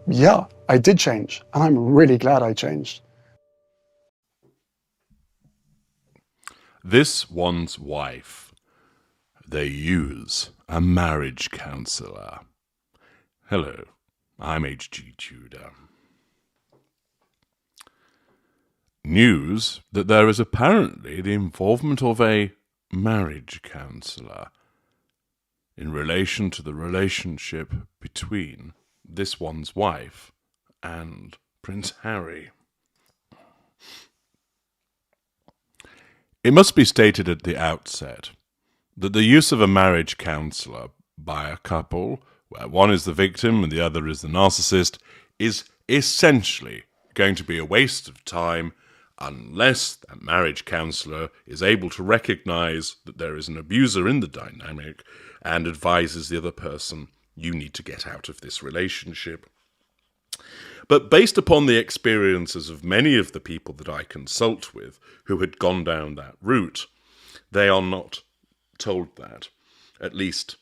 yeah, I did change, and I'm really glad I changed. This one's wife. They use a marriage counsellor. Hello, I'm H.G. Tudor. News that there is apparently the involvement of a marriage counsellor in relation to the relationship between this one's wife and Prince Harry. It must be stated at the outset that the use of a marriage counsellor by a couple, where one is the victim and the other is the narcissist, is essentially going to be a waste of time unless that marriage counsellor is able to recognise that there is an abuser in the dynamic and advises the other person, you need to get out of this relationship. But based upon the experiences of many of the people that I consult with who had gone down that route, they are not told that. At least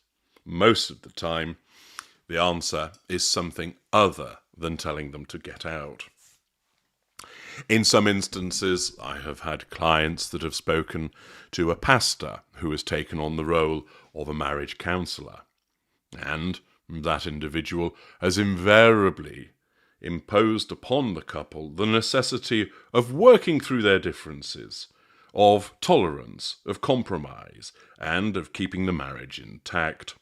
most of the time, the answer is something other than telling them to get out. In some instances, I have had clients that have spoken to a pastor who has taken on the role of a marriage counsellor, and that individual has invariably imposed upon the couple the necessity of working through their differences, of tolerance, of compromise, and of keeping the marriage intact.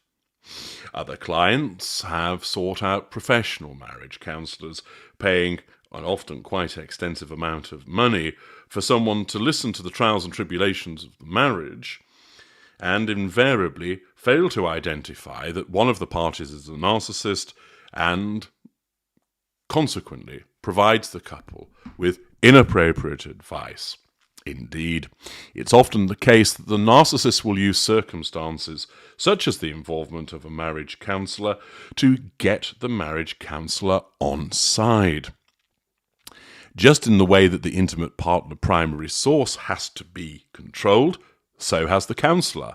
Other clients have sought out professional marriage counsellors, paying an often quite extensive amount of money for someone to listen to the trials and tribulations of the marriage, and invariably fail to identify that one of the parties is a narcissist and consequently provides the couple with inappropriate advice. Indeed, it's often the case that the narcissist will use circumstances, such as the involvement of a marriage counsellor, to get the marriage counsellor on side. Just in the way that the intimate partner primary source has to be controlled, so has the counsellor.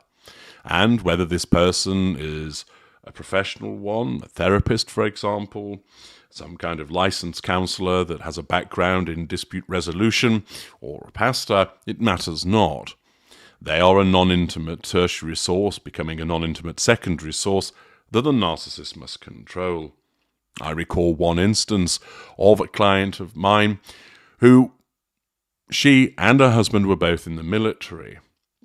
And whether this person is a professional one, a therapist, for example, some kind of licensed counsellor that has a background in dispute resolution, or a pastor, it matters not. They are a non-intimate tertiary source, becoming a non-intimate secondary source that the narcissist must control. I recall one instance of a client of mine who, she and her husband were both in the military.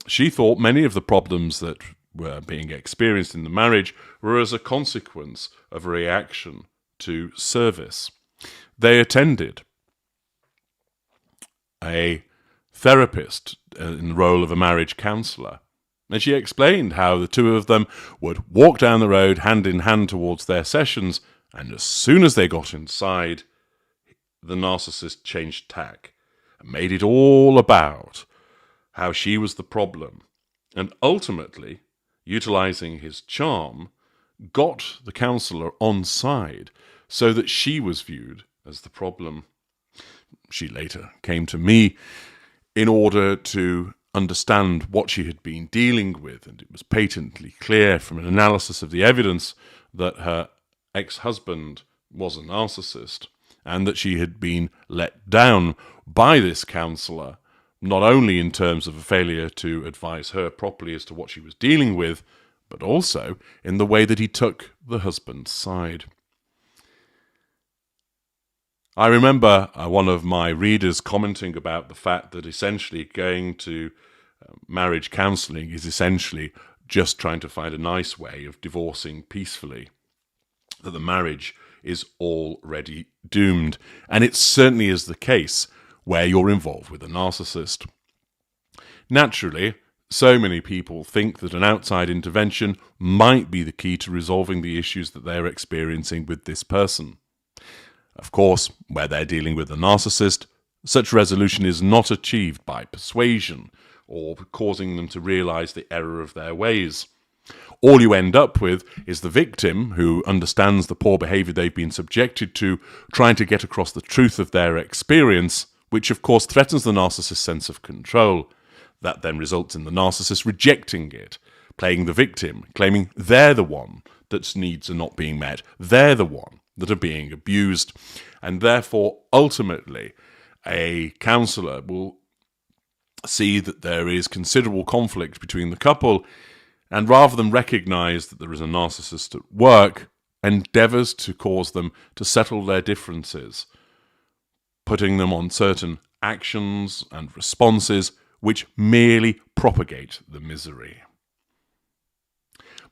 She thought many of the problems that were being experienced in the marriage were as a consequence of a reaction to service. They attended a therapist in the role of a marriage counsellor, and she explained how the two of them would walk down the road hand in hand towards their sessions, and as soon as they got inside, the narcissist changed tack and made it all about how she was the problem, and ultimately, utilising his charm, got the counsellor on side so that she was viewed as the problem. She later came to me in order to understand what she had been dealing with, and it was patently clear from an analysis of the evidence that her ex-husband was a narcissist, and that she had been let down by this counsellor, not only in terms of a failure to advise her properly as to what she was dealing with, but also in the way that he took the husband's side. I remember one of my readers commenting about the fact that essentially going to marriage counselling is essentially just trying to find a nice way of divorcing peacefully, that the marriage is already doomed. And it certainly is the case where you're involved with a narcissist. Naturally, so many people think that an outside intervention might be the key to resolving the issues that they're experiencing with this person. Of course, where they're dealing with a narcissist, such resolution is not achieved by persuasion or causing them to realize the error of their ways. All you end up with is the victim, who understands the poor behavior they've been subjected to, trying to get across the truth of their experience, which of course threatens the narcissist's sense of control. That then results in the narcissist rejecting it, playing the victim, claiming they're the one that's needs are not being met. They're the one that are being abused. And therefore, ultimately, a counsellor will see that there is considerable conflict between the couple, and rather than recognise that there is a narcissist at work, endeavours to cause them to settle their differences, putting them on certain actions and responses which merely propagate the misery.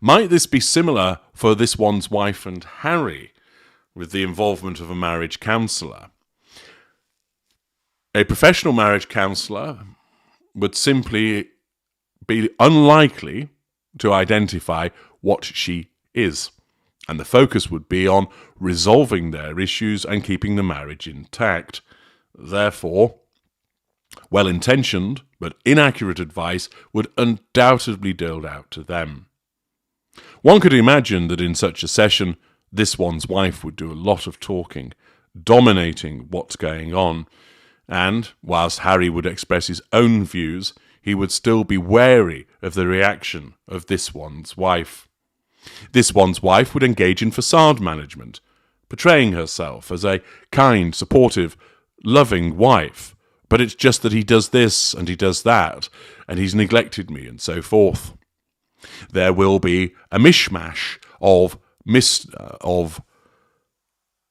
Might this be similar for this one's wife and Harry, with the involvement of a marriage counsellor? A professional marriage counsellor would simply be unlikely to identify what she is, and the focus would be on resolving their issues and keeping the marriage intact. Therefore, well-intentioned but inaccurate advice would undoubtedly be doled out to them. One could imagine that in such a session, this one's wife would do a lot of talking, dominating what's going on, and whilst Harry would express his own views, he would still be wary of the reaction of this one's wife. This one's wife would engage in facade management, portraying herself as a kind, supportive, loving wife, but it's just that he does this and he does that, and he's neglected me, and so forth. There will be a mishmash of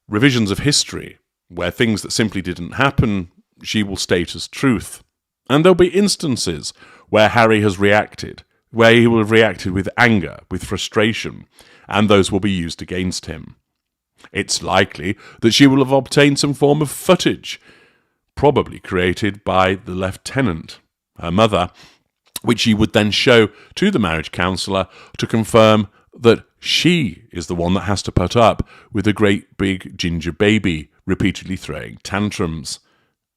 revisions of history, where things that simply didn't happen, she will state as truth. And there'll be instances where Harry has reacted, where he will have reacted with anger, with frustration, and those will be used against him. It's likely that she will have obtained some form of footage, probably created by the lieutenant, her mother, which she would then show to the marriage counsellor to confirm that she is the one that has to put up with a great big ginger baby repeatedly throwing tantrums.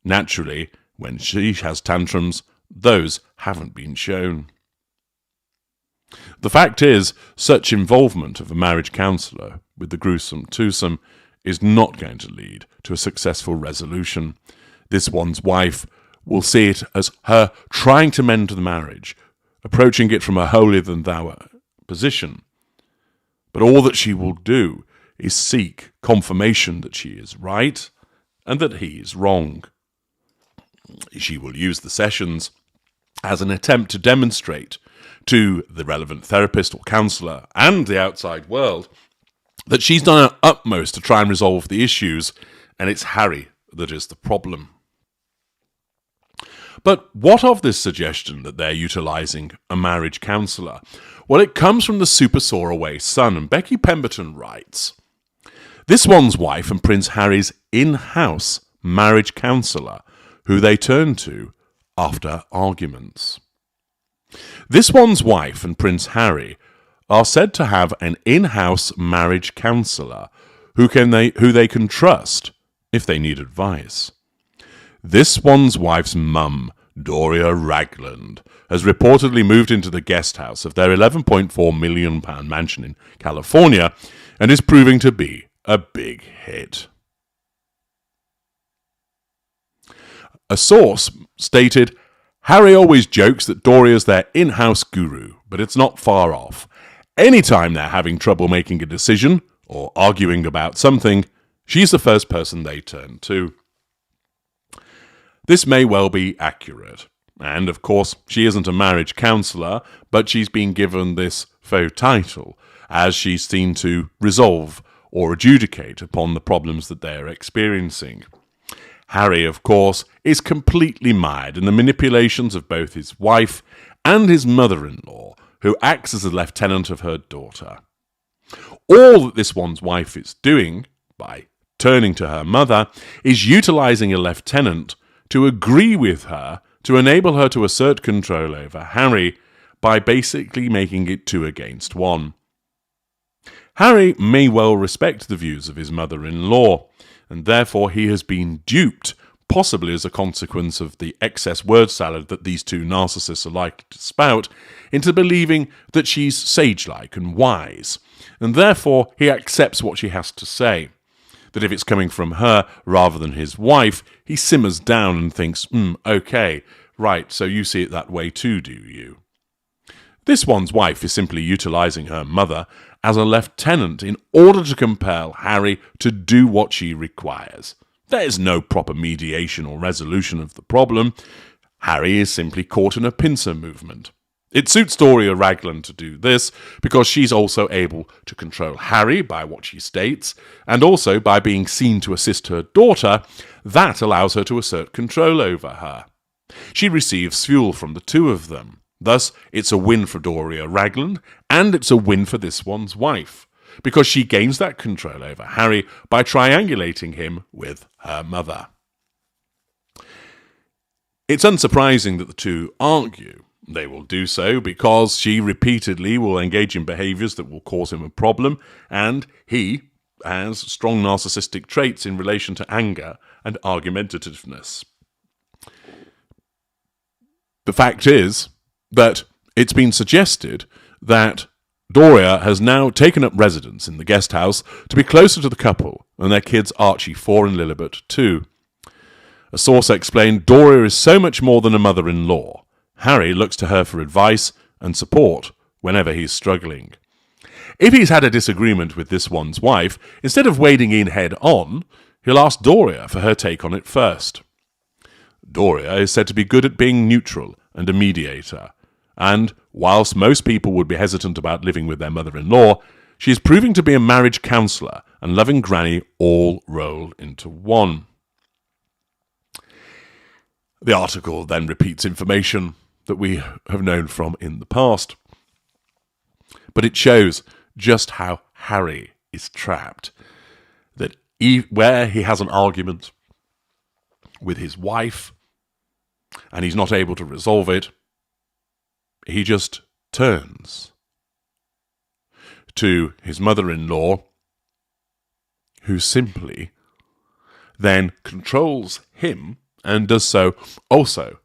Naturally, when she has tantrums, those haven't been shown. The fact is, such involvement of a marriage counsellor with the gruesome twosome is not going to lead to a successful resolution. This one's wife will see it as her trying to mend the marriage, approaching it from a holier-than-thou position. But all that she will do is seek confirmation that she is right and that he is wrong. She will use the sessions as an attempt to demonstrate to the relevant therapist or counsellor and the outside world that she's done her utmost to try and resolve the issues, and it's Harry that is the problem. But what of this suggestion that they're utilising a marriage counsellor? Well, it comes from the Super Soaraway Sun, and Becky Pemberton writes, "This one's wife and Prince Harry's in-house marriage counsellor, who they turn to after arguments. This one's wife and Prince Harry are said to have an in-house marriage counsellor who they can trust if they need advice. This one's wife's mum, Doria Ragland, has reportedly moved into the guest house of their £11.4 million mansion in California and is proving to be a big hit." A source stated, "Harry always jokes that Doria's their in-house guru, but it's not far off. Anytime they're having trouble making a decision or arguing about something, she's the first person they turn to." This may well be accurate, and of course she isn't a marriage counsellor, but she's been given this faux title as she's seen to resolve or adjudicate upon the problems that they're experiencing. Harry, of course, is completely mired in the manipulations of both his wife and his mother-in-law, who acts as the lieutenant of her daughter. All that this one's wife is doing, by turning to her mother, is utilising a lieutenant to agree with her to enable her to assert control over Harry by basically making it 2 against 1. Harry may well respect the views of his mother-in-law, and therefore he has been duped, possibly as a consequence of the excess word salad that these two narcissists are likely to spout, into believing that she's sage-like and wise, and therefore he accepts what she has to say. That if it's coming from her rather than his wife, he simmers down and thinks, okay, right, so you see it that way too, do you? This one's wife is simply utilising her mother as a lieutenant in order to compel Harry to do what she requires. There is no proper mediation or resolution of the problem. Harry is simply caught in a pincer movement. It suits Doria Raglan to do this because she's also able to control Harry by what she states, and also by being seen to assist her daughter. That allows her to assert control over her. She receives fuel from the two of them. Thus, it's a win for Doria Raglan, and it's a win for this one's wife, because she gains that control over Harry by triangulating him with her mother. It's unsurprising that the two argue. They will do so because she repeatedly will engage in behaviours that will cause him a problem, and he has strong narcissistic traits in relation to anger and argumentativeness. The fact is that it's been suggested that Doria has now taken up residence in the guest house to be closer to the couple and their kids Archie 4 and Lilibet 2. A source explained Doria is so much more than a mother-in-law. Harry looks to her for advice and support whenever he's struggling. If he's had a disagreement with this one's wife, instead of wading in head-on, he'll ask Doria for her take on it first. Doria is said to be good at being neutral and a mediator, and whilst most people would be hesitant about living with their mother-in-law, she is proving to be a marriage counsellor and loving granny all rolled into one. The article then repeats information that we have known from in the past, but it shows just how Harry is trapped. That where he has an argument with his wife and he's not able to resolve it, he just turns to his mother-in-law, who simply then controls him and does so also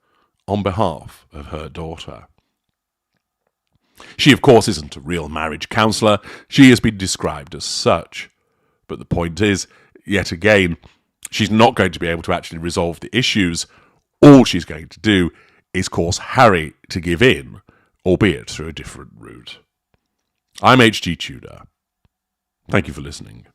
on behalf of her daughter. She, of course, isn't a real marriage counsellor. She has been described as such. But the point is, yet again, she's not going to be able to actually resolve the issues. All she's going to do is cause Harry to give in, albeit through a different route. I'm H.G. Tudor. Thank you for listening.